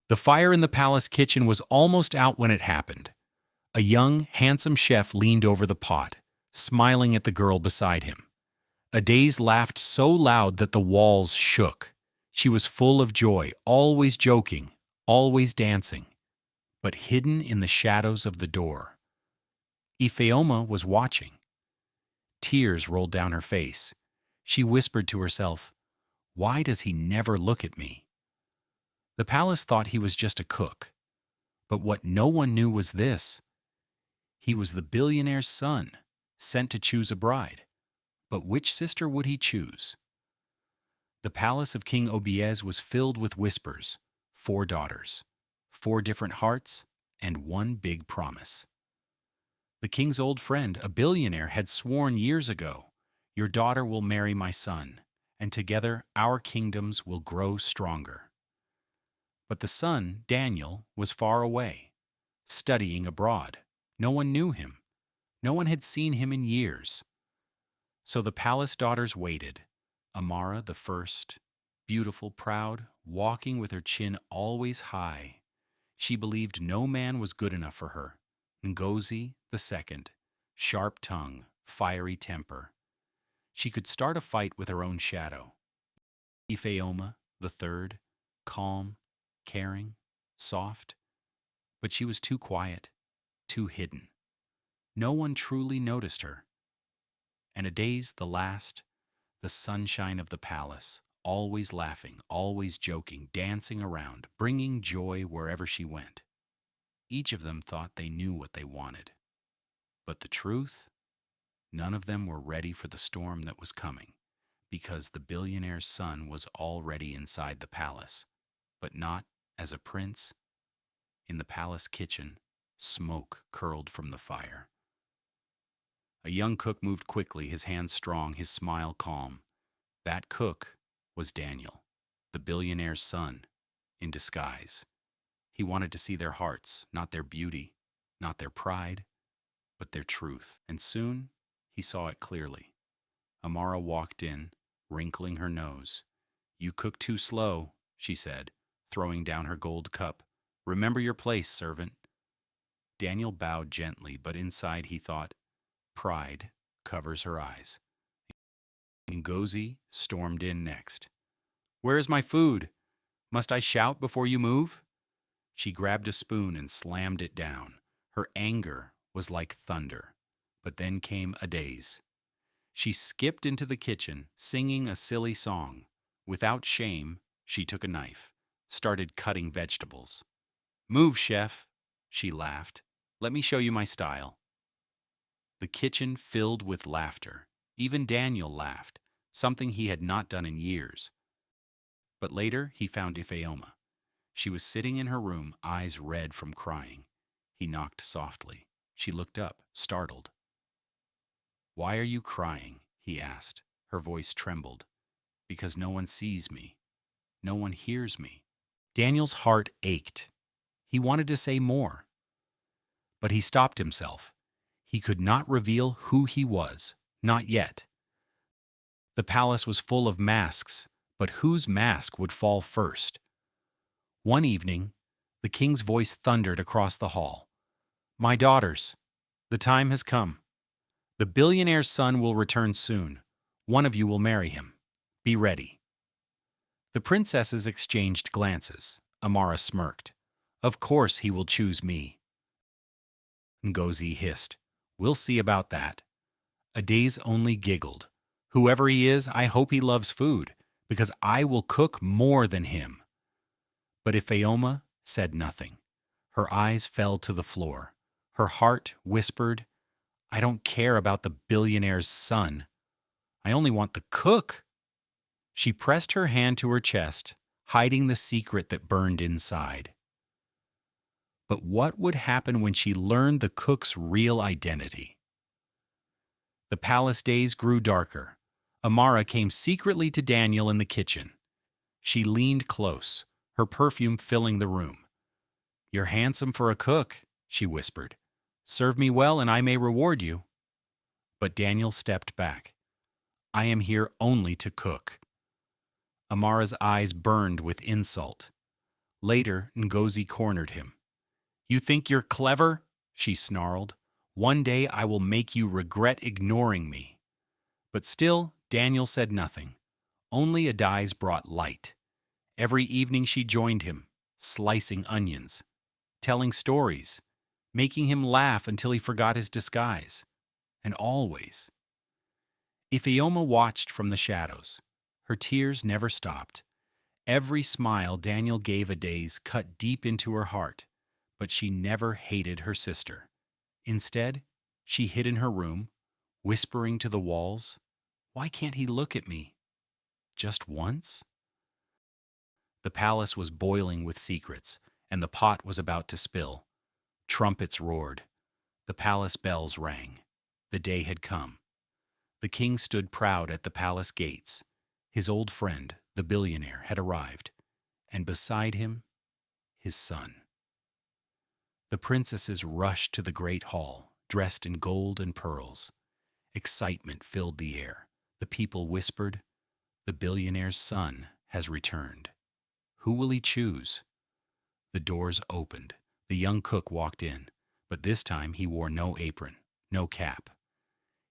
The fire in the palace kitchen was almost out when it happened. A young, handsome chef leaned over the pot, smiling at the girl beside him. Adaze laughed so loud that the walls shook. She was full of joy, always joking, always dancing, but hidden in the shadows of the door. Ifeoma was watching. Tears rolled down her face. She whispered to herself, "Why does he never look at me?" The palace thought he was just a cook. But what no one knew was this. He was the billionaire's son, sent to choose a bride. But which sister would he choose? The palace of King Obiez was filled with whispers. 4 daughters, 4 different hearts, and one big promise. The king's old friend, a billionaire, had sworn years ago, "Your daughter will marry my son, and together our kingdoms will grow stronger." But the son, Daniel, was far away, studying abroad. No one knew him. No one had seen him in years. So the palace daughters waited. Amara, the first, beautiful, proud, walking with her chin always high. She believed no man was good enough for her. Ngozi, the second, sharp tongue, fiery temper. She could start a fight with her own shadow. Ifeoma, the third, calm, caring, soft. But she was too quiet, too hidden. No one truly noticed her. And Adaze, the last, the sunshine of the palace, always laughing, always joking, dancing around, bringing joy wherever she went. Each of them thought they knew what they wanted. But the truth? None of them were ready for the storm that was coming, because the billionaire's son was already inside the palace, but not as a prince. In the palace kitchen, smoke curled from the fire. A young cook moved quickly, his hands strong, his smile calm. That cook was Daniel, the billionaire's son, in disguise. He wanted to see their hearts, not their beauty, not their pride, but their truth. And soon he saw it clearly. Amara walked in, wrinkling her nose. "You cook too slow," she said, throwing down her gold cup. "Remember your place, servant." Daniel bowed gently, but inside he thought, pride covers her eyes. Ngozi stormed in next. "Where is my food? Must I shout before you move?" She grabbed a spoon and slammed it down. Her anger was like thunder. But then came Adaze. She skipped into the kitchen, singing a silly song. Without shame, she took a knife, started cutting vegetables. "Move, chef," she laughed. "Let me show you my style." The kitchen filled with laughter. Even Daniel laughed, something he had not done in years. But later he found Ifeoma. She was sitting in her room, eyes red from crying. He knocked softly. She looked up, startled. "Why are you crying?" he asked. Her voice trembled. "Because no one sees me. No one hears me." Daniel's heart ached. He wanted to say more. But he stopped himself. He could not reveal who he was, not yet. The palace was full of masks, but whose mask would fall first? One evening, the king's voice thundered across the hall. "My daughters, the time has come. The billionaire's son will return soon. One of you will marry him. Be ready." The princesses exchanged glances. Amara smirked. "Of course he will choose me." Ngozi hissed. "We'll see about that." Adaze only giggled. "Whoever he is, I hope he loves food, because I will cook more than him." But Ifeoma said nothing. Her eyes fell to the floor. Her heart whispered, "I don't care about the billionaire's son. I only want the cook." She pressed her hand to her chest, hiding the secret that burned inside. But what would happen when she learned the cook's real identity? The palace days grew darker. Amara came secretly to Daniel in the kitchen. She leaned close, her perfume filling the room. "You're handsome for a cook," she whispered. "Serve me well and I may reward you." But Daniel stepped back. "I am here only to cook." Amara's eyes burned with insult. Later, Ngozi cornered him. "You think you're clever?" she snarled. "One day I will make you regret ignoring me." But still, Daniel said nothing. Only Adai's brought light. Every evening she joined him, slicing onions, telling stories, making him laugh until he forgot his disguise. And always, Ifeoma watched from the shadows. Her tears never stopped. Every smile Daniel gave Adai's cut deep into her heart, but she never hated her sister. Instead, she hid in her room, whispering to the walls, "Why can't he look at me? Just once?" The palace was boiling with secrets, and the pot was about to spill. Trumpets roared. The palace bells rang. The day had come. The king stood proud at the palace gates. His old friend, the billionaire, had arrived, and beside him, his son. The princesses rushed to the great hall, dressed in gold and pearls. Excitement filled the air. The people whispered, "The billionaire's son has returned. Who will he choose?" The doors opened. The young cook walked in, but this time he wore no apron, no cap.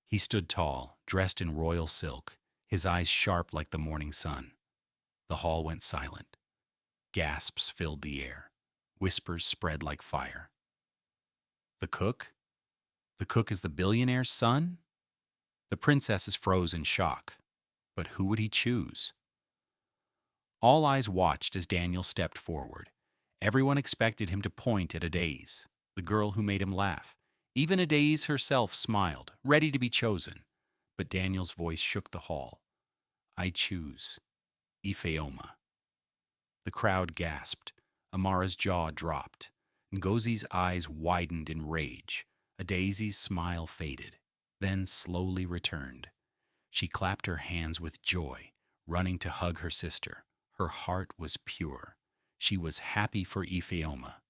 He stood tall, dressed in royal silk, his eyes sharp like the morning sun. The hall went silent. Gasps filled the air. Whispers spread like fire. The cook? The cook is the billionaire's son? The princesses froze in shock. But who would he choose? All eyes watched as Daniel stepped forward. Everyone expected him to point at Adais, the girl who made him laugh. Even Adais herself smiled, ready to be chosen. But Daniel's voice shook the hall. "I choose Ifeoma." The crowd gasped. Amara's jaw dropped. Ngozi's eyes widened in rage. Adai's smile faded, then slowly returned. She clapped her hands with joy, running to hug her sister. Her heart was pure. She was happy for Ifeoma.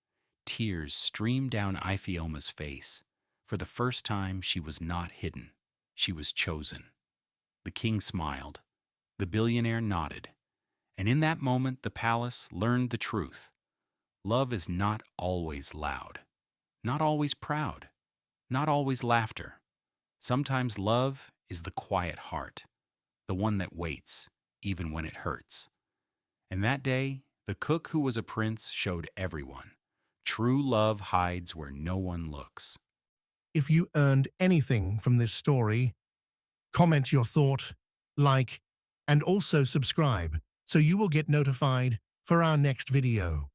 Tears streamed down Ifeoma's face. For the first time, she was not hidden. She was chosen. The king smiled. The billionaire nodded. And in that moment, the palace learned the truth. Love is not always loud, not always proud, not always laughter. Sometimes love is the quiet heart, the one that waits, even when it hurts. And that day, the cook who was a prince showed everyone. True love hides where no one looks. If you earned anything from this story, comment your thought, like, and also subscribe so you will get notified for our next video.